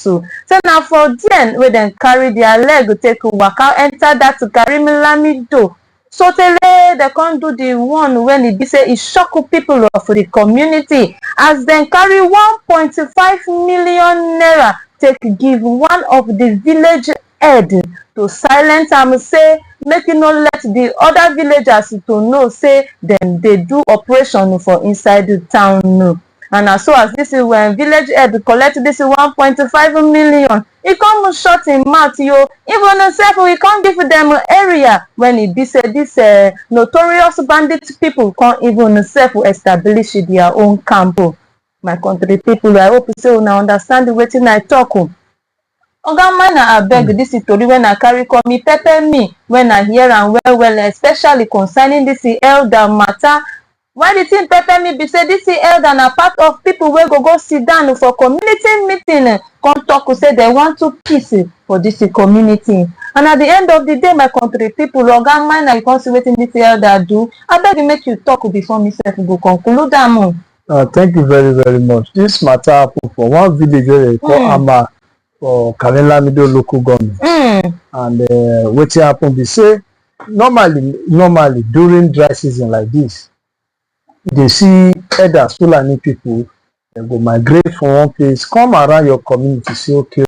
Say na for there wey dem carry their leg take waka enter that Lamido. So tele they come do the one when e be say e shock people of the community as dem carry 1.5 million naira take give one of the village head to silence am say make e no let the other villagers to know say dem dey do operation for inside the town. And as so as this is when village head collect this 1.5 million, e come shut him mouth yo. Even himself we can't give them area when e be say this notorious bandit people can't even self establish their own camp. My country people, I hope say una understand wetin I talk. Oga Minor abeg this story when I carry come me pepper me when I hear am well, especially concerning this elder matter. Why the thing pepper me be say this elder na part of people wey go sit down for community meeting come talk say they want to peace for this community. And at the end of the day, my country people, Oga Minor, you can't see wetin this elder do. Abeg make you talk before me sef go conclude am. Thank you very much. This matter happened for one village where they call Ama for Lamido local government. And what happened they say normally during dry season like this, they see elders Fulani people they go migrate from one place come around your community say okay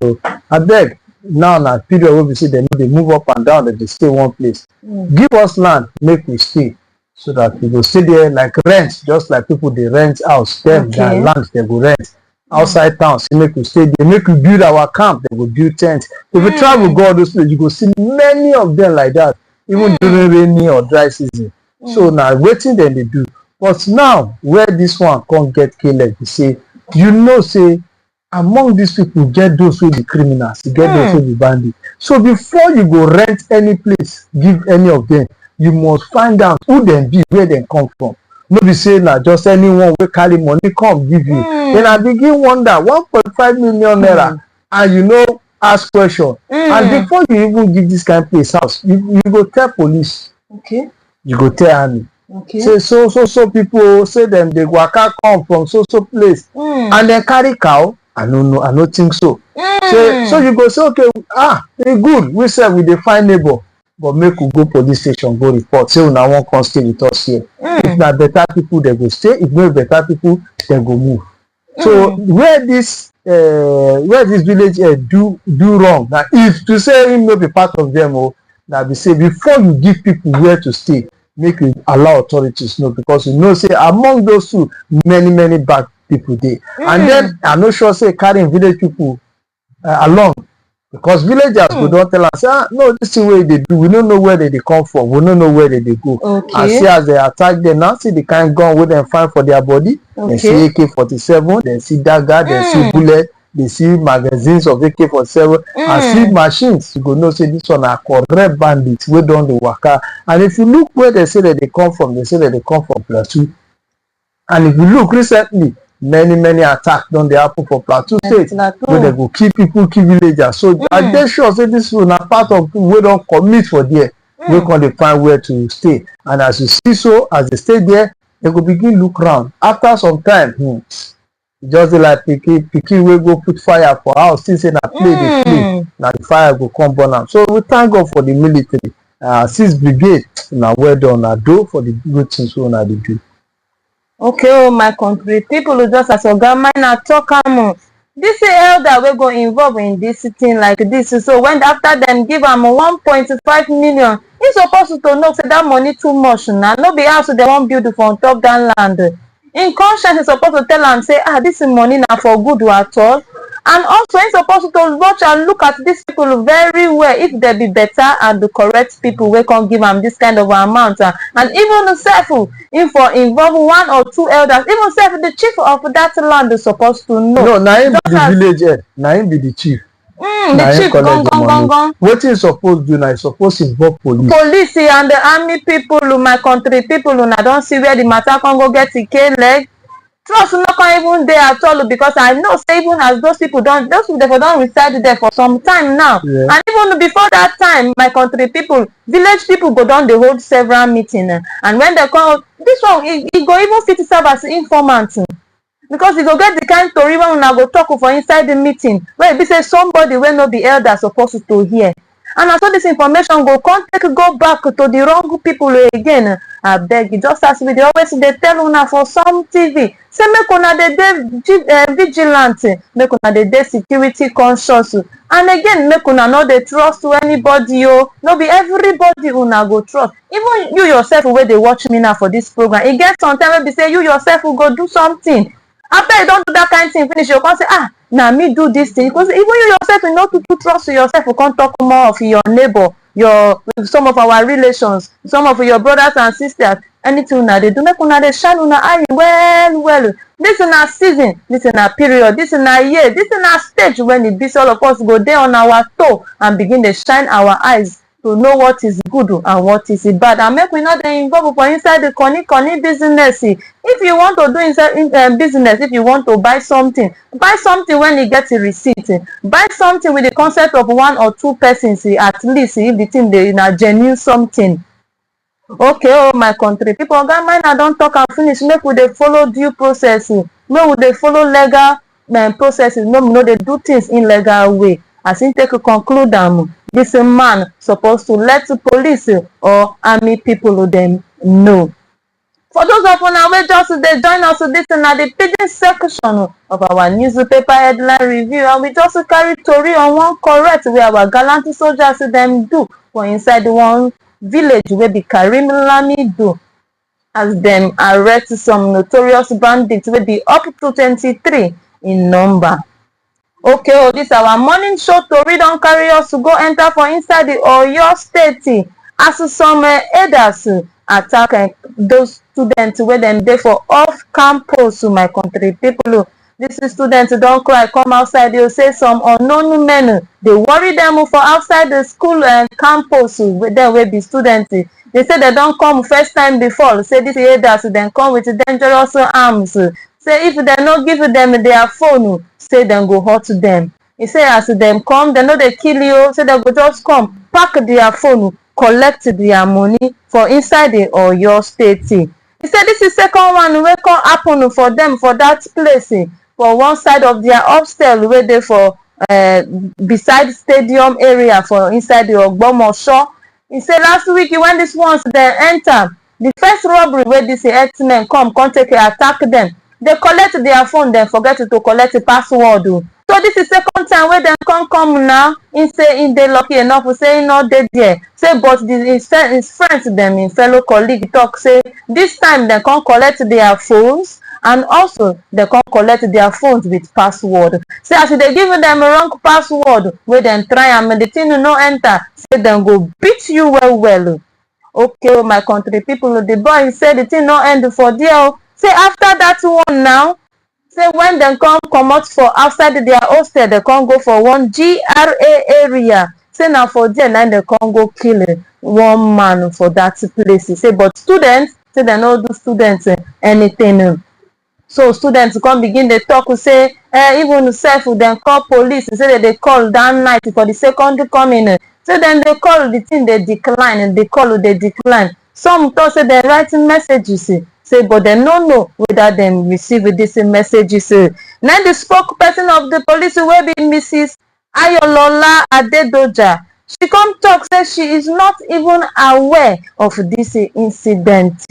I beg now na period where we see them they move up and down, they stay one place. Give us land make we stay so that we go stay there like rent, just like people they rent house them their land they go rent outside town. See make we stay there, make we build our camp, they go build tent. If you travel go all those places you go see many of them like that even during rainy or dry season. So now waiting then they do. But now where this one can't get killed, they say say among these people get those who be criminals, you get those who be bandits. So before you go rent any place, give any of them, you must find out who them be, where they come from. No be say na just anyone will carry money come give you. Then I begin wonder 1.5 million naira and ask question. And before you even give this kind of place house, you go tell police. Okay. You go tell army. Okay. Say so people say them they waka come from so place and then carry cow. I don't know, I don't think so. So you go say okay, they good. We say we dey find neighbor, but make we go police station go report. Say una wan come stay with us here. If na better people they go stay. If no better people they go move. So where this village do wrong. Now if to say him no be part of them, now be say before you give people where to stay, make you allow authorities know, because say among those two many bad people there. And then I'm not sure say carrying village people along, because villagers go don't tell us no, this is where they do, we don't know where they come from, we don't know where they go. And see as they attack them now, see the kind of gun wey dem find for their body. They see AK-47, they see dagger, they see bullet, they see magazines of AK-47 and see machines. You go know say this one are correct bandits wey don dey waka. And if you look where they say that they come from, they say that they come from Plateau. And if you look recently, many attacks don dey happen for Plateau State wey dem go kill people, kill villagers. So I dey sure say dis people na part of people wey don commit for there, wey come dey find where to stay. And as you see so, as they stay there, dem go begin look round. After some time, just dey like pikin wey go put fire for house, think say na play dey play, na the fire go come burn am. So we thank God for the military. 6th brigade, una well done, una do for the good things wey una dey do. Okay, my country people, just as oga mine talk am, this elder wey go involve in this thing like this, so when after dem give am 1.5 million, he suppose to know say that money too much na, no be house dem wan build for on top that land. In conscience, he suppose to tell am say, this money na for good at all. And also, he supposed to watch and look at these people very well, if they be better and the correct people wey can give am this kind of amount. And even self, if for involve 1 or 2 elders, even self, the chief of that land is supposed to know. No, na him be the village head, na him be the chief. The chief gong. Wetin you suppose do na you suppose involve police. Police and the army people, my country people, una don see where the matter can go get a leg. Trust no can even dey at all, because I know say even as those people don reside there for some time now. And even before that time, my country people, village people go down, dey hold several meetings, and when they come, this one e go even fit serve as informant, because e go get the kind tori wey una go talk for inside the meeting, where e be say somebody wey no be elder suppose to hear. And so this information go come take go back to the wrong people again. Abeg, just as we dey always dey tell una for Sumtv, say make una dey vigilant, make una dey security conscious, and again make una no dey trust anybody. No be everybody una go trust. Even you yourself wey dey watch me now for this program, e get some time wey be say you yourself go do something. After you don do that kind thing finish, you come say, na me do this thing. Because even you yourself, you no too trust yourself, you can't talk more of your neighbor, some of our relations, some of your brothers and sisters. Anything una dey do, make una dey shine una eye well. This is na season, this is na period, this is na year, this is na stage when it be all of us go dey on our toe and begin to shine our eyes to know what is good and what is bad. And make we not dey involve for inside the conny business. If you want to do inside business, if you want to buy something when you get a receipt. Buy something with the concept of 1 or 2 persons at least, if the thing dey na genuine something. Okay, my country people, oga mine I don talk and finish. Make we dey follow due process, make we dey follow legal processes, make we no dey do things in legal way. As him take conclude am, this man supposed to let the police or army people them know. For those of una wey just dey join us, this na the pidgin section of our newspaper headline review, and we just carry tori on one correct wey our gallant soldiers dem do for inside one village wey be Karim Lamido, as dem arrest some notorious bandits wey be up to 23 in number. Okay, this our morning show tori don carry us to go enter for inside the Oyo State, as some elders attack those students wey dem dey for off campus. My country people, these students don cry come outside. They say some unknown men dey worry them for outside the school and campus wey be students. They say they don come first time before. Say these elders dem come with dangerous arms. Say if dem no give them their phone, say dem go hurt them. He say as dem come, dem no dey kill you. Say dem go just come, pack their phone, collect their money for inside the Oyo State. He said this is second one wey come happen for them for that place, for one side of their upstairs wey dey for beside stadium area for inside the Ogbomosho. He said last week when this ones dem enter, the first robbery wey this herdsmen come take attack them. They collect their phone, then forget to collect the password. So this is second time where they come now. He say in dey lucky enough to say no dey there. Say but his friends them, his fellow colleague talk say this time they come collect their phones, and also they come collect their phones with password. Say as they give them a wrong password, where then try and the thing no enter, say them go beat you well. Okay, my country people, the boy said the thing no end for there. Say after that one now, say when they come out for outside their hostel, they come go for one GRA area. Say now for there, now they come go kill one man for that place. Say but students, say they no do students anything. So students come begin dey talk say even sef dem call police say dem dey call that night for the second coming. So dem dey call, the thing dey decline, dey call dey decline. Some talk say dem write messages say but dem no know whether dem receive dis messages. Na the spokesperson of the police wey be Mrs. Ayolola Adedoja, she come talk say she is not even aware of dis incident.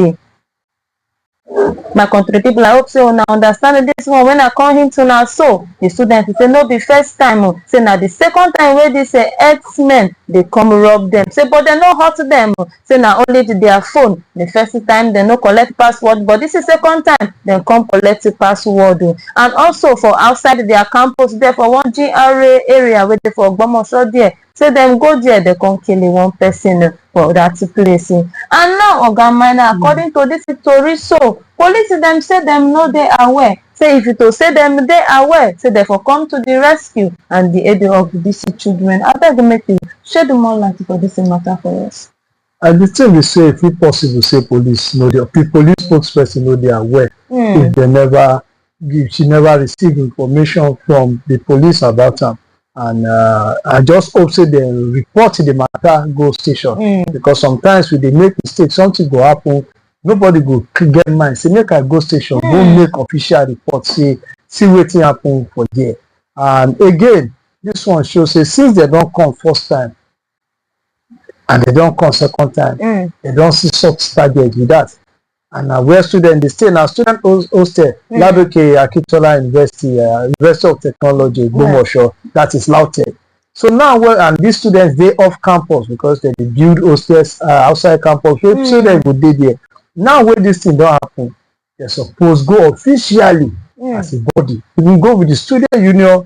My country people, I hope say una understand this one when I come hint una. So the students say no be first time, say na the second time wey dis herdsmen dey come rob them. Say but dem no hurt them, say na only their phone. The first time dem no collect password, but this is second time dem come collect the password. And also for outside their campus there, for one GRA area wey dey for Ogbomoso there, say dem go there, dem come kill one person for that place. And now Oga Minor, according to this tori, so police dem say dem no dey aware. Say if you to say dem dey aware, say dem for come to the rescue and the aid of these children. Abeg make you shed more light for this matter for us. And the thing we say, if it possible, say police know the police spokesperson know they are aware. If they never give, she never received information from the police about them. And I just hope say they report the matter go station, because sometimes when they make mistakes, something go happen. Nobody go get mind. Say make I go station, go make official report. See wetin happen for there. And again, this one shows say since they don't come first time and they don't come second time, they don't see such target with that. And where students they stay now, student hostel, Ladoke Akintola University, University of Technology, Ogbomoso, that is LAUTECH. So now, and these students they off campus because they build hostels outside campus. So students would be there. Now, when this thing don't happen, they're supposed to go officially as a body. We go with the student union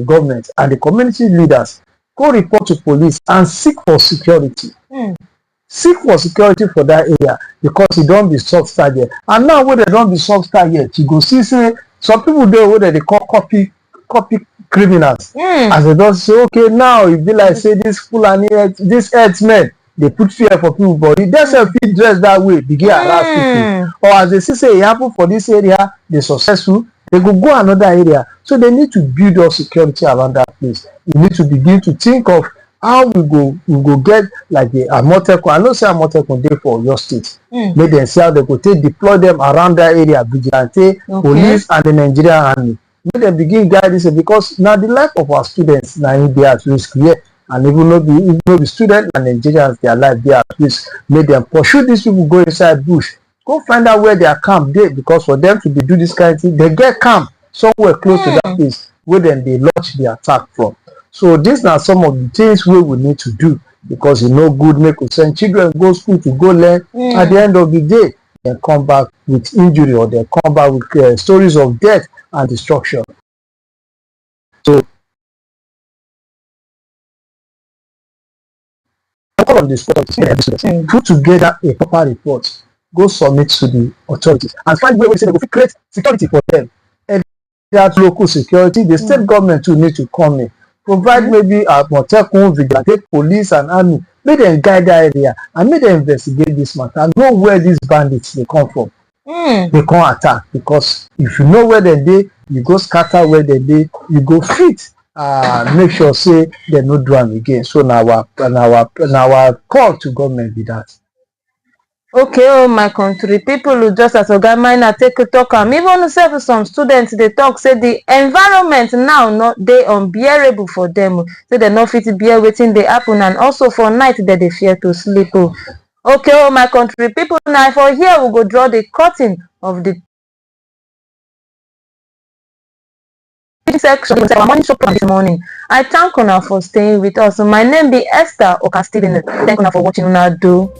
government and the community leaders, go report to police and seek for security. Seek for security for that area, because it don't be soft target. And now when they don't be soft target, you go see say some people there where they call copy criminals. As they don't say, okay, now it be like say this Fulani, this herdsmen, they put fear for people body. That's a fit dress that way, begin harass people. Or as they say it happen for this area, they successful, they go another area. So they need to build up security around that place. You need to begin to think of how we go get like the Amotekun. I know say Amotekun dey for your state. Make them see how they go take deploy them around that area, vigilante, police and the Nigerian army. Make them begin guide this, because now the life of our students now in be at risk here. And even though the students and Nigerians, their life they are at risk. Make them pursue these people, go inside bush, go find out where their camp dey, because for them to be do this kind of thing, they get camp somewhere close to that place where then they launch the attack from. So these are some of the things we need to do, because it's no good make we send children go school to go learn. At the end of the day, they come back with injury, or they come back with stories of death and destruction. So all of this put together a proper report, go submit to the authorities, and find ways they go create security for them. And that local security, the state government too need to come in. Provide maybe Amotekun, vigilante, police and army, make them guide that area and make them investigate this matter and know where these bandits they come from. They can't attack, because if you know where they dey, you go scatter where they dey, you go fit make sure say they no do am again. So now our call to government be that. Okay, oh my country people, just as Oga Minor take talk am, even sef some students they talk say the environment now not dey unbearable for them. Say they no fit bear wetin dey happen, and also for night that they fear to sleep. Okay, oh my country people, now for here we go draw the curtain of the section of our morning show plan this morning. I thank una for staying with us. My name be Esther Okastiden. Thank una for watching una do.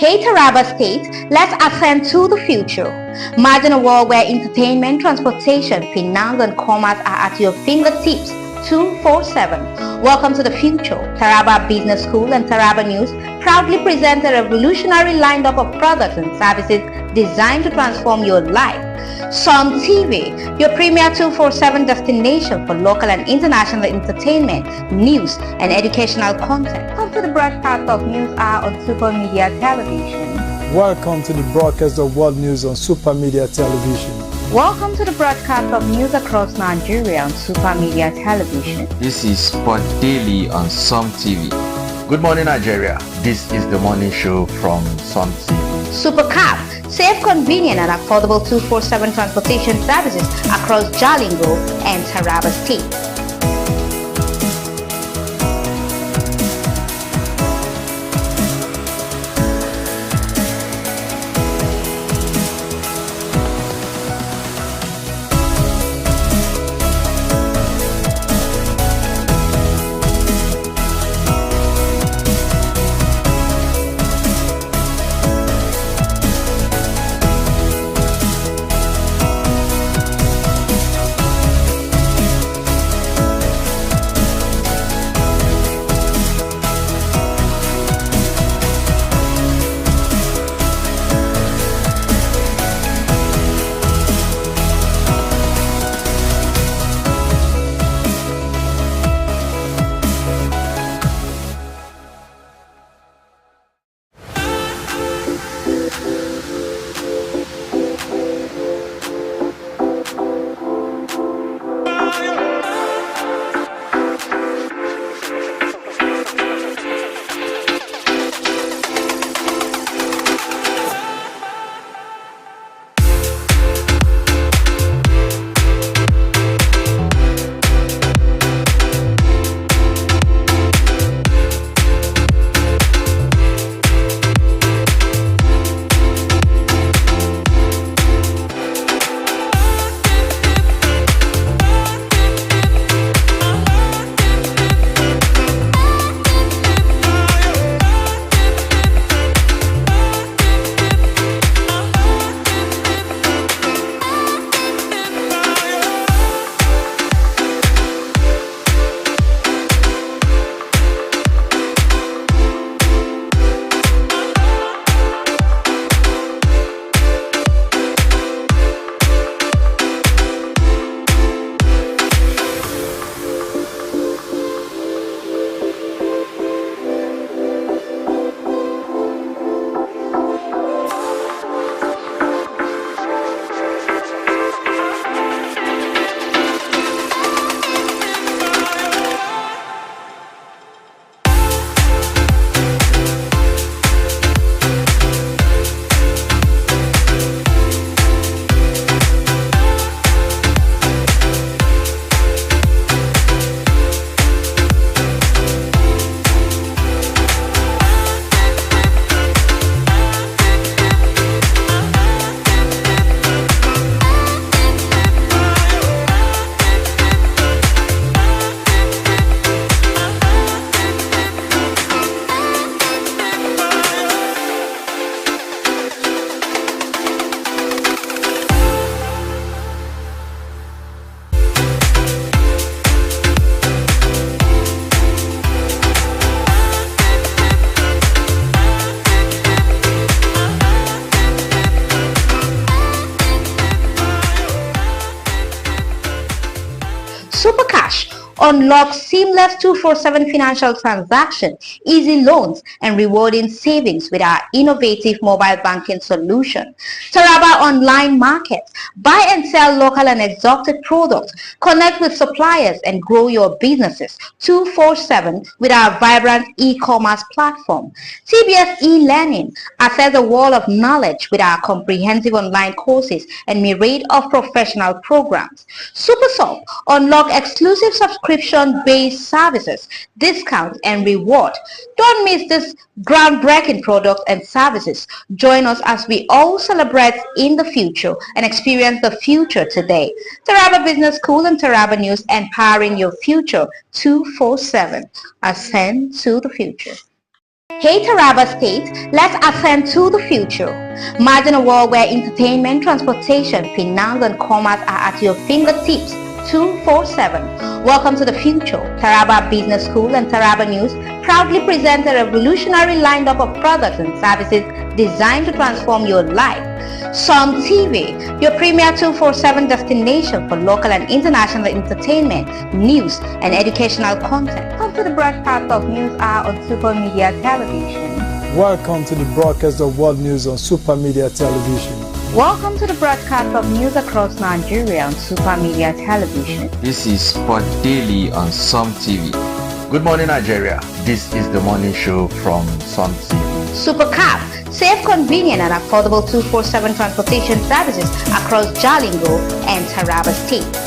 Hey Taraba State, let's ascend to the future. Imagine a world where entertainment, transportation, finance and commerce are at your fingertips 247. Welcome to the future. Taraba Business School and Taraba News proudly present a revolutionary lineup of products and services designed to transform your life. Sumtv, your premier 247 destination for local and international entertainment, news and educational content. Come to the broadcast of News Hour on Super Media Television. Welcome to the broadcast of World News on Super Media Television. Welcome to the broadcast of news across Nigeria on Super Media Television. This is Sport Daily on Sumtv. Good morning, Nigeria. This is the morning show from Sumtv. Supercab, safe, convenient and affordable 247 transportation services across Jalingo and Taraba State. Supercash unlocks seamless 247 financial transactions, easy loans, and rewarding savings with our innovative mobile banking solution. Taraba Online Markets. Buy and sell local and exotic products. Connect with suppliers and grow your businesses 247 with our vibrant e-commerce platform. TBS e-learning. Access a wall of knowledge with our comprehensive online courses and myriad of professional programs. SuperSoft. Unlock exclusive subscription-based services, discounts, and reward. Don't miss this groundbreaking products and services. Join us as we all celebrate in the future and experience the future today. Taraba Business School and Taraba News, empowering your future 247. Ascend to the future. Hey Taraba State, let's ascend to the future. Imagine a world where entertainment, transportation, finance and commerce are at your fingertips 247. Welcome to the future. Taraba Business School and Taraba News proudly present a revolutionary lineup of products and services designed to transform your life. Sumtv, your premier 247 destination for local and international entertainment, news and educational content. Come to the broadcast of News Hour on Super Media Television. Welcome to the broadcast of World News on Super Media Television. Welcome to the broadcast of news across Nigeria on Super Media Television. This is Sport Daily on Sumtv. Good morning, Nigeria. This is the morning show from Sumtv. Supercab, safe, convenient and affordable 247 transportation services across Jalingo and Taraba State.